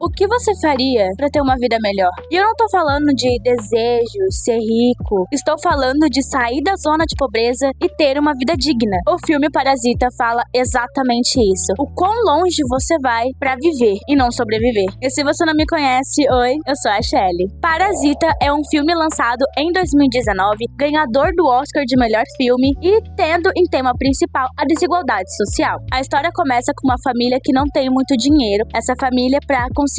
O que você faria pra ter uma vida melhor? E eu não tô falando de desejos, ser rico. Estou falando de sair da zona de pobreza e ter uma vida digna. O filme Parasita fala exatamente isso. O quão longe você vai pra viver e não sobreviver. E se você não me conhece, oi, eu sou a Shelly. Parasita é um filme lançado em 2019, ganhador do Oscar de melhor filme e tendo em tema principal a desigualdade social. A história começa com uma família que não tem muito dinheiro. Essa família, pra conseguir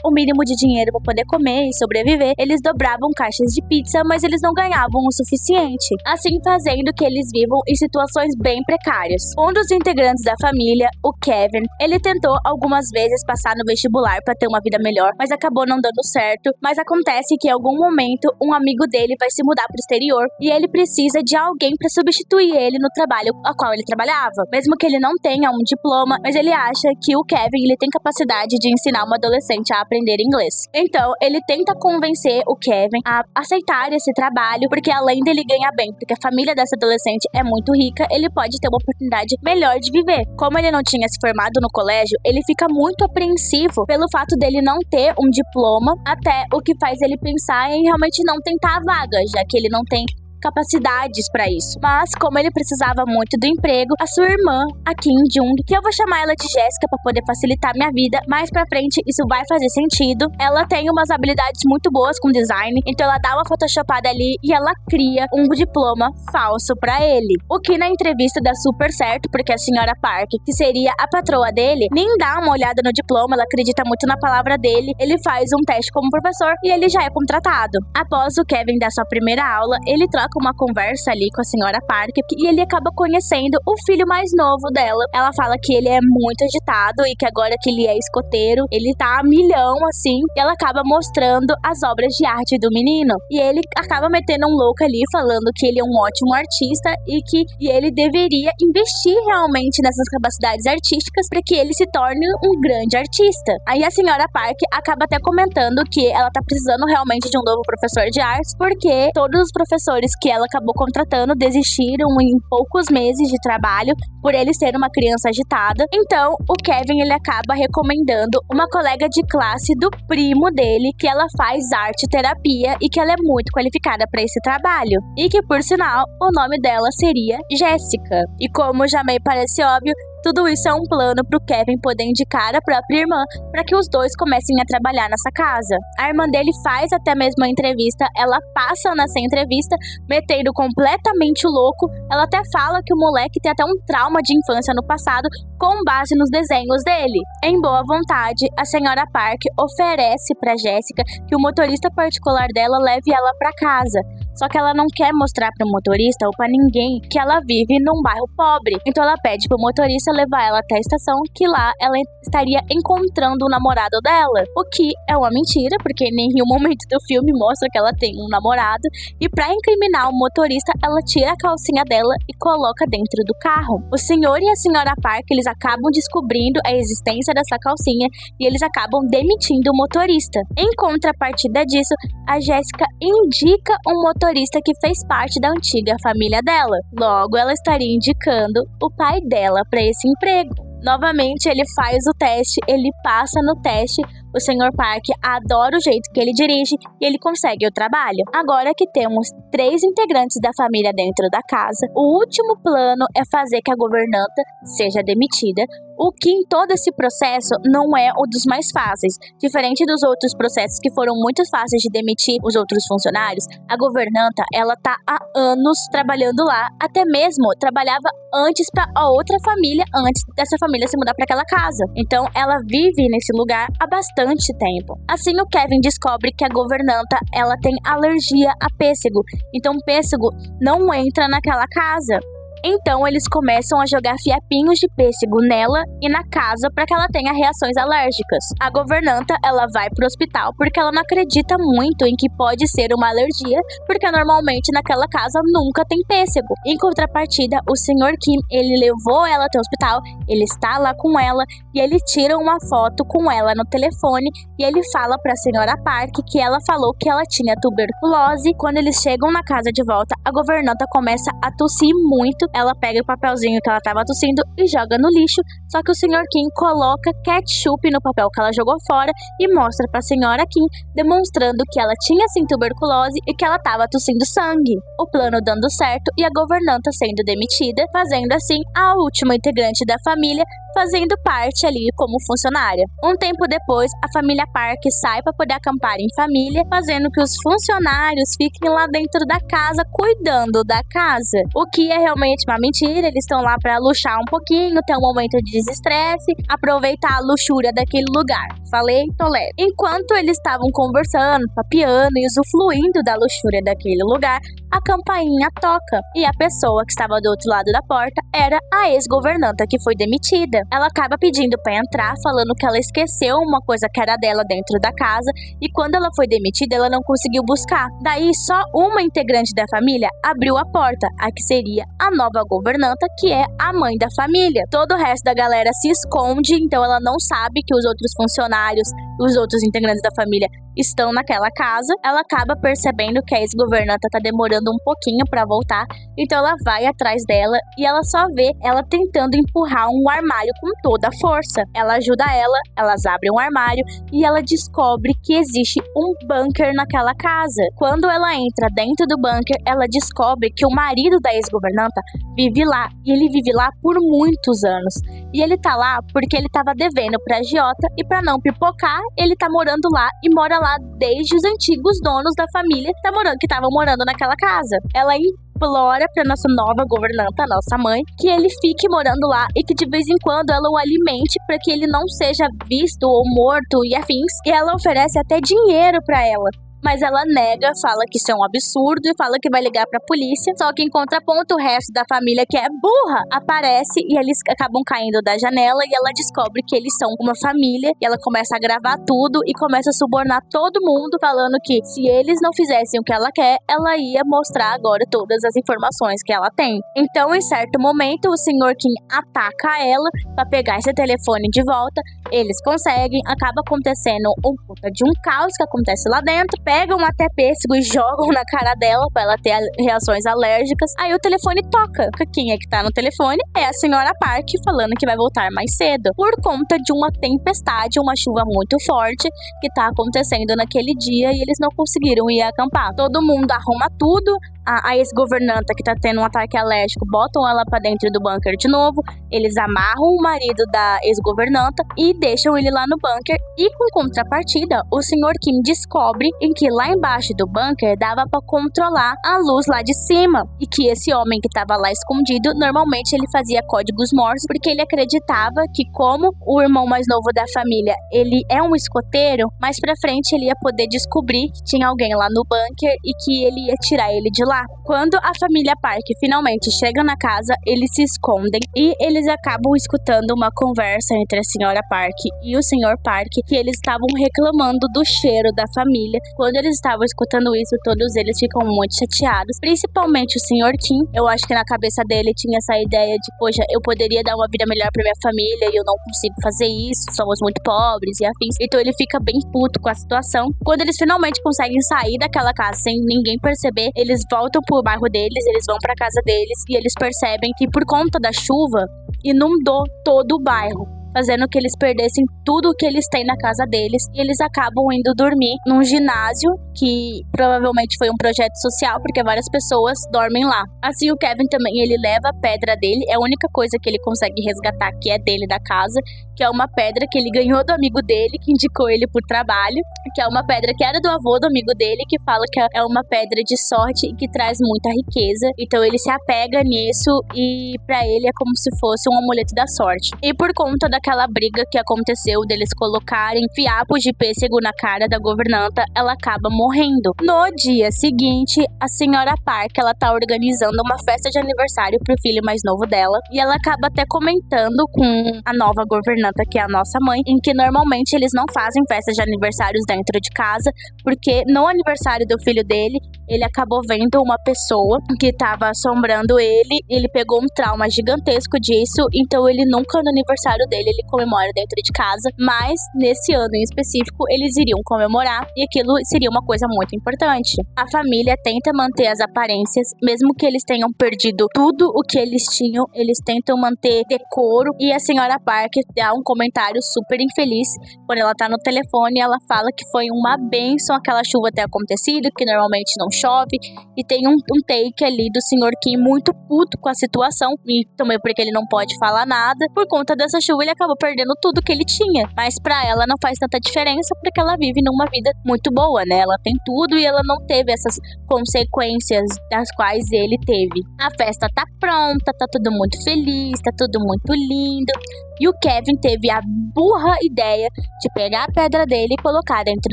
o mínimo de dinheiro pra poder comer e sobreviver, eles dobravam caixas de pizza, mas eles não ganhavam o suficiente, assim fazendo que eles vivam em situações bem precárias. Um dos integrantes da família, o Kevin, ele tentou algumas vezes passar no vestibular pra ter uma vida melhor, mas acabou não dando certo. Mas acontece que em algum momento um amigo dele vai se mudar pro exterior e ele precisa de alguém pra substituir ele no trabalho ao qual ele trabalhava, mesmo que ele não tenha um diploma, mas ele acha que o Kevin ele tem capacidade de ensinar uma adolescente a aprender inglês. Então ele tenta convencer o Kevin a aceitar esse trabalho, porque além dele ganhar bem, porque a família dessa adolescente é muito rica, ele pode ter uma oportunidade melhor de viver. Como ele não tinha se formado no colégio, ele fica muito apreensivo pelo fato dele não ter um diploma, até o que faz ele pensar em realmente não tentar a vaga, já que ele não tem capacidades pra isso. Mas, como ele precisava muito do emprego, a sua irmã, a Kim Jung, que eu vou chamar ela de Jéssica pra poder facilitar minha vida, mais pra frente isso vai fazer sentido. Ela tem umas habilidades muito boas com design, então ela dá uma photoshopada ali e ela cria um diploma falso pra ele. O que na entrevista dá super certo, porque a senhora Park, que seria a patroa dele, nem dá uma olhada no diploma, ela acredita muito na palavra dele, ele faz um teste como professor e ele já é contratado. Após o Kevin dar sua primeira aula, ele troca uma conversa ali com a senhora Park e ele acaba conhecendo o filho mais novo dela. Ela fala que ele é muito agitado e que agora que ele é escoteiro, ele tá a milhão assim, e ela acaba mostrando as obras de arte do menino. E ele acaba metendo um louco ali, falando que ele é um ótimo artista e que ele deveria investir realmente nessas capacidades artísticas para que ele se torne um grande artista. Aí a senhora Park acaba até comentando que ela tá precisando realmente de um novo professor de artes, porque todos os professores que ela acabou contratando desistiram em poucos meses de trabalho por ele ser uma criança agitada. Então, o Kevin ele acaba recomendando uma colega de classe do primo dele, que ela faz arte terapia e que ela é muito qualificada para esse trabalho. E que, por sinal, o nome dela seria Jéssica. E como já meio parece óbvio, tudo isso é um plano pro Kevin poder indicar a própria irmã para que os dois comecem a trabalhar nessa casa. A irmã dele faz até mesmo a entrevista, ela passa nessa entrevista metendo completamente o louco. Ela até fala que o moleque tem até um trauma de infância no passado com base nos desenhos dele. Em boa vontade, a senhora Park oferece para Jéssica que o motorista particular dela leve ela para casa. Só que ela não quer mostrar para o motorista ou para ninguém que ela vive num bairro pobre. Então ela pede pro motorista levar ela até a estação, que lá ela estaria encontrando o namorado dela. O que é uma mentira, porque em nenhum momento do filme mostra que ela tem um namorado. E pra incriminar o motorista, ela tira a calcinha dela e coloca dentro do carro. O senhor e a senhora Park, eles acabam descobrindo a existência dessa calcinha e eles acabam demitindo o motorista. Em contrapartida disso, a Jéssica indica um motorista que fez parte da antiga família dela. Logo, ela estaria indicando o pai dela para esse emprego. Novamente, ele faz o teste, ele passa no teste. O Sr. Park adora o jeito que ele dirige e ele consegue o trabalho. Agora que temos 3 integrantes da família dentro da casa, o último plano é fazer que a governanta seja demitida, o que em todo esse processo não é o dos mais fáceis. Diferente dos outros processos que foram muito fáceis de demitir os outros funcionários, a governanta, ela tá há anos trabalhando lá, até mesmo trabalhava antes para a outra família, antes dessa família se mudar para aquela casa. Então ela vive nesse lugar há bastante tempo. Assim, o Kevin descobre que a governanta, ela tem alergia a pêssego. Então pêssego não entra naquela casa. Então eles começam a jogar fiapinhos de pêssego nela e na casa para que ela tenha reações alérgicas. A governanta, ela vai pro hospital porque ela não acredita muito em que pode ser uma alergia, porque normalmente naquela casa nunca tem pêssego. Em contrapartida, o Sr. Kim, ele levou ela até o hospital, ele está lá com ela e ele tira uma foto com ela no telefone e ele fala para a senhora Park que ela falou que ela tinha tuberculose. Quando eles chegam na casa de volta, a governanta começa a tossir muito ela pega o papelzinho que ela tava tossindo e joga no lixo, só que o Sr. Kim coloca ketchup no papel que ela jogou fora e mostra pra Sra. Kim, demonstrando que ela tinha sim tuberculose e que ela tava tossindo sangue. O plano dando certo e a governanta sendo demitida, fazendo assim a última integrante da família fazendo parte ali como funcionária. Um tempo depois, a família Park sai para poder acampar em família, fazendo que os funcionários fiquem lá dentro da casa, cuidando da casa. O que é realmente uma mentira, eles estão lá para luxar um pouquinho, ter um momento de desestresse, aproveitar a luxúria daquele lugar. Falei, tolero. Enquanto eles estavam conversando, papeando e usufruindo da luxúria daquele lugar, a campainha toca e a pessoa que estava do outro lado da porta era a ex-governanta que foi demitida. Ela acaba pedindo para entrar, falando que ela esqueceu uma coisa que era dela dentro da casa e quando ela foi demitida, ela não conseguiu buscar. Daí, só uma integrante da família abriu a porta, a que seria a nova governanta, que é a mãe da família. Todo o resto da galera se esconde, então ela não sabe que os outros funcionários, os outros integrantes da família estão naquela casa. Ela acaba percebendo que a ex-governanta tá demorando um pouquinho para voltar, então ela vai atrás dela e ela só vê ela tentando empurrar um armário com toda a força. Ela ajuda ela, elas abrem um armário e ela descobre que existe um bunker naquela casa. Quando ela entra dentro do bunker, ela descobre que o marido da ex-governanta vive lá e ele vive lá por muitos anos. E ele tá lá porque ele tava devendo pra agiota e pra não pipocar, ele tá morando lá e mora lá desde os antigos donos da família que estavam morando naquela casa. Ela implora pra nossa nova governanta, nossa mãe, que ele fique morando lá e que de vez em quando ela o alimente para que ele não seja visto ou morto e afins. E ela oferece até dinheiro pra ela. Mas ela nega, fala que isso é um absurdo e fala que vai ligar pra polícia. Só que em contraponto, o resto da família, que é burra, aparece e eles acabam caindo da janela e ela descobre que eles são uma família. E ela começa a gravar tudo e começa a subornar todo mundo, falando que se eles não fizessem o que ela quer, ela ia mostrar agora todas as informações que ela tem. Então, em certo momento, o Sr. Kim ataca ela pra pegar esse telefone de volta. Eles conseguem, acaba acontecendo um puta de um caos que acontece lá dentro. Pegam até pêssego e jogam na cara dela pra ela ter reações alérgicas. Aí o telefone toca. Quem é que tá no telefone? É a Sra. Park falando que vai voltar mais cedo. Por conta de uma tempestade, uma chuva muito forte que tá acontecendo naquele dia e eles não conseguiram ir acampar. Todo mundo arruma tudo. A ex-governanta que tá tendo um ataque alérgico botam ela pra dentro do bunker de novo. Eles amarram o marido da ex-governanta e deixam ele lá no bunker. E com contrapartida, o Sr. Kim descobre em que lá embaixo do bunker dava pra controlar a luz lá de cima. E que esse homem que tava lá escondido, normalmente ele fazia códigos Morse, porque ele acreditava que como o irmão mais novo da família, ele é um escoteiro, mais pra frente ele ia poder descobrir que tinha alguém lá no bunker e que ele ia tirar ele de lá. Quando a família Park finalmente chega na casa, eles se escondem e eles acabam escutando uma conversa entre a Sra. Park e o Sr. Park, que eles estavam reclamando do cheiro da família. Quando eles estavam escutando isso, todos eles ficam muito chateados, principalmente o Sr. Kim. Eu acho que na cabeça dele tinha essa ideia de, poxa, eu poderia dar uma vida melhor pra minha família e eu não consigo fazer isso, somos muito pobres e afins. Então ele fica bem puto com a situação. Quando eles finalmente conseguem sair daquela casa sem ninguém perceber, eles voltam pro bairro deles, eles vão pra casa deles e eles percebem que por conta da chuva inundou todo o bairro, fazendo que eles perdessem tudo o que eles têm na casa deles e eles acabam indo dormir num ginásio que provavelmente foi um projeto social, porque várias pessoas dormem lá. Assim, o Kevin também, ele leva a pedra dele, é a única coisa que ele consegue resgatar que é dele da casa, que é uma pedra que ele ganhou do amigo dele, que indicou ele por trabalho, que é uma pedra que era do avô do amigo dele, que fala que é uma pedra de sorte e que traz muita riqueza. Então ele se apega nisso e pra ele é como se fosse um amuleto da sorte. E por conta daquela briga que aconteceu deles colocarem fiapos de pêssego na cara da governanta, ela acaba morrendo. No dia seguinte, a Sra. Park, ela tá organizando uma festa de aniversário pro filho mais novo dela e ela acaba até comentando com a nova governanta, que é a nossa mãe, em que normalmente eles não fazem festas de aniversários dentro de casa, porque no aniversário do filho dele, ele acabou vendo uma pessoa que tava assombrando ele pegou um trauma gigantesco disso, então ele nunca no aniversário dele ele comemora dentro de casa, mas nesse ano em específico eles iriam comemorar e aquilo seria uma coisa muito importante. A família tenta manter as aparências, mesmo que eles tenham perdido tudo o que eles tinham, eles tentam manter decoro e a senhora Parker dá um comentário super infeliz quando ela tá no telefone. Ela fala que foi uma bênção aquela chuva ter acontecido, que normalmente não chove, e tem um take ali do Sr. Kim muito puto com a situação, e também porque ele não pode falar nada. Por conta dessa chuva ele acabou perdendo tudo que ele tinha, mas pra ela não faz tanta diferença porque ela vive numa vida muito boa, né? Ela tem tudo e ela não teve essas consequências das quais ele teve. A festa tá pronta, tá todo mundo feliz, tá tudo muito lindo. E o Kevin teve a burra ideia de pegar a pedra dele e colocar dentro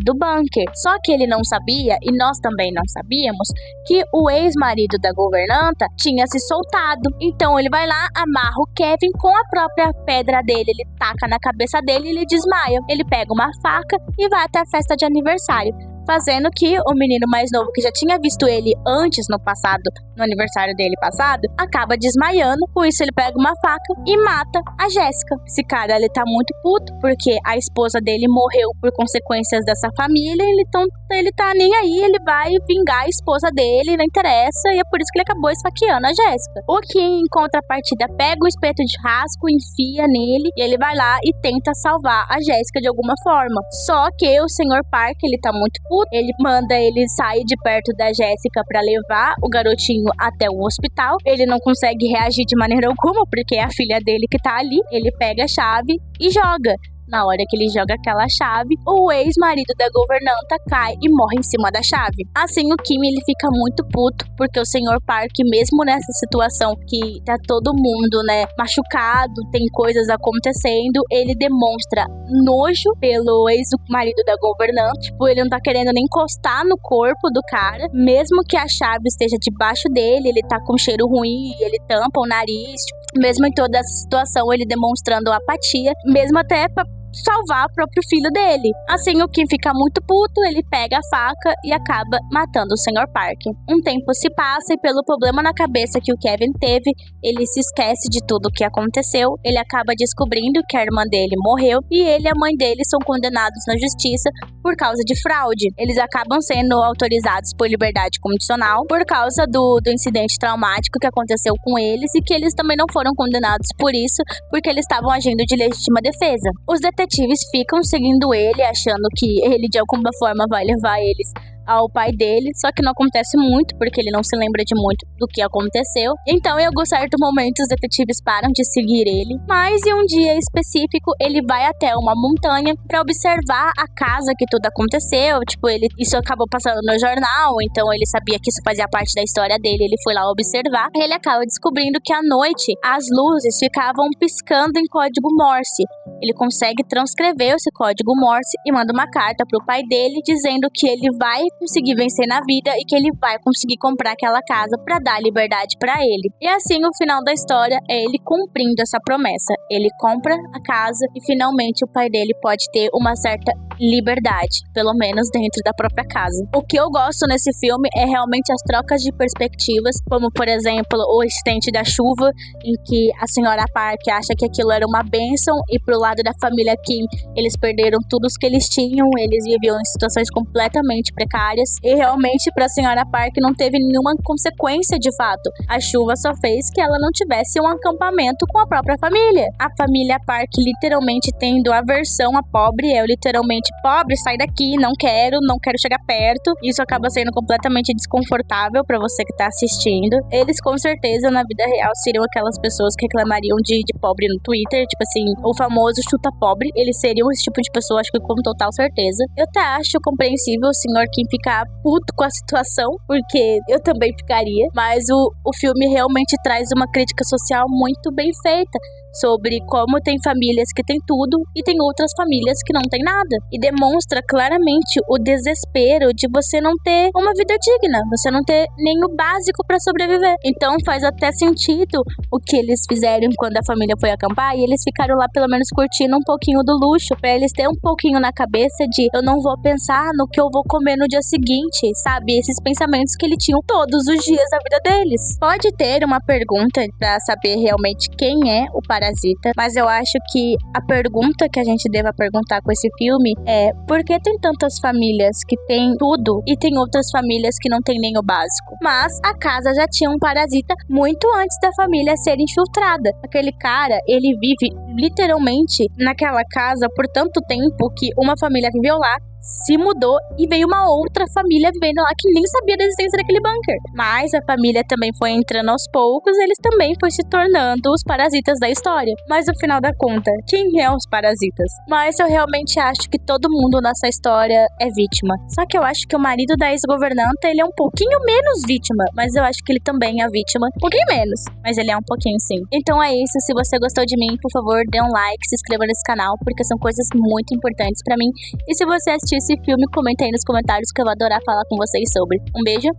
do bunker. Só que ele não sabia, e nós também não sabíamos, que o ex-marido da governanta tinha se soltado. Então ele vai lá, amarra o Kevin com a própria pedra dele, ele taca na cabeça dele e ele desmaia. Ele pega uma faca e vai até a festa de aniversário, fazendo que o menino mais novo, que já tinha visto ele antes no passado, no aniversário dele passado, acaba desmaiando. Com isso ele pega uma faca e mata a Jéssica. Esse cara, ele tá muito puto porque a esposa dele morreu por consequências dessa família, então ele tá nem aí, ele vai vingar a esposa dele, não interessa, e é por isso que ele acabou esfaqueando a Jéssica. O Kim, em contrapartida, pega o espeto de churrasco, enfia nele e ele vai lá e tenta salvar a Jéssica de alguma forma. Só que o Sr. Parker, ele tá muito puto. Ele manda ele sair de perto da Jéssica pra levar o garotinho até o hospital. Ele não consegue reagir de maneira alguma, porque é a filha dele que tá ali. Ele pega a chave e joga. Na hora que ele joga aquela chave, o ex-marido da governanta cai e morre em cima da chave. Assim, o Kim, ele fica muito puto, porque o Sr. Park, mesmo nessa situação que tá todo mundo, né, machucado, tem coisas acontecendo, ele demonstra nojo pelo ex-marido da governanta. Tipo, ele não tá querendo nem encostar no corpo do cara, mesmo que a chave esteja debaixo dele, ele tá com cheiro ruim, ele tampa o nariz, tipo, mesmo em toda essa situação, ele demonstrando apatia, mesmo até pra salvar o próprio filho dele. Assim, o Kim fica muito puto, ele pega a faca e acaba matando o Sr. Parker. Um tempo se passa e pelo problema na cabeça que o Kevin teve, ele se esquece de tudo o que aconteceu, ele acaba descobrindo que a irmã dele morreu e ele e a mãe dele são condenados na justiça por causa de fraude. Eles acabam sendo autorizados por liberdade condicional por causa do incidente traumático que aconteceu com eles e que eles também não foram condenados por isso, porque eles estavam agindo de legítima defesa. Os detetives ficam seguindo ele, achando que ele de alguma forma vai levar eles ao pai dele, só que não acontece muito, porque ele não se lembra de muito do que aconteceu. Então, em algum certo momento, os detetives param de seguir ele, mas em um dia específico, ele vai até uma montanha para observar a casa que tudo aconteceu. Tipo, isso acabou passando no jornal, então ele sabia que isso fazia parte da história dele, ele foi lá observar. Ele acaba descobrindo que à noite, as luzes ficavam piscando em código Morse. Ele consegue transcrever esse código Morse e manda uma carta pro pai dele, dizendo que ele vai conseguir vencer na vida e que ele vai conseguir comprar aquela casa para dar liberdade para ele. E assim, o final da história é ele cumprindo essa promessa. Ele compra a casa e finalmente o pai dele pode ter uma certa liberdade, pelo menos dentro da própria casa. O que eu gosto nesse filme é realmente as trocas de perspectivas, como por exemplo o incidente da chuva, em que a senhora Park acha que aquilo era uma bênção, e pro lado da família Kim, eles perderam tudo o que eles tinham, eles viviam em situações completamente precárias, e realmente pra senhora Park não teve nenhuma consequência de fato. A chuva só fez que ela não tivesse um acampamento com a própria família. A família Park literalmente tendo aversão a pobre, literalmente pobre, sai daqui, não quero chegar perto. Isso acaba sendo completamente desconfortável pra você que tá assistindo. Eles com certeza na vida real seriam aquelas pessoas que reclamariam de pobre no Twitter, tipo assim, o famoso chuta pobre. Eles seriam esse tipo de pessoa, acho que com total certeza. Eu até acho compreensível o senhor Kim ficar puto com a situação, porque eu também ficaria, mas o filme realmente traz uma crítica social muito bem feita sobre como tem famílias que têm tudo e tem outras famílias que não têm nada. E demonstra claramente o desespero de você não ter uma vida digna, você não ter nem o básico para sobreviver. Então faz até sentido o que eles fizeram quando a família foi acampar, e eles ficaram lá pelo menos curtindo um pouquinho do luxo, para eles terem um pouquinho na cabeça de eu não vou pensar no que eu vou comer no dia seguinte, sabe? Esses pensamentos que eles tinham todos os dias da vida deles. Pode ter uma pergunta para saber realmente quem é o pai Parasita, mas eu acho que a pergunta que a gente deva perguntar com esse filme é: por que tem tantas famílias que tem tudo e tem outras famílias que não tem nem o básico? Mas a casa já tinha um parasita muito antes da família ser infiltrada. Aquele cara, ele vive literalmente naquela casa por tanto tempo que uma família viveu lá, se mudou e veio uma outra família vivendo lá que nem sabia da existência daquele bunker. Mas a família também foi entrando aos poucos, eles também foram se tornando os parasitas da história. Mas no final da conta, quem é os parasitas? Mas eu realmente acho que todo mundo nessa história é vítima. Só que eu acho que o marido da ex-governanta, ele é um pouquinho menos vítima, mas eu acho que ele também é vítima. Um pouquinho menos, mas ele é um pouquinho sim. Então é isso, se você gostou de mim, por favor, dê um like, se inscreva nesse canal, porque são coisas muito importantes pra mim. E se você assistir esse filme, comenta aí nos comentários que eu vou adorar falar com vocês sobre. Um beijo.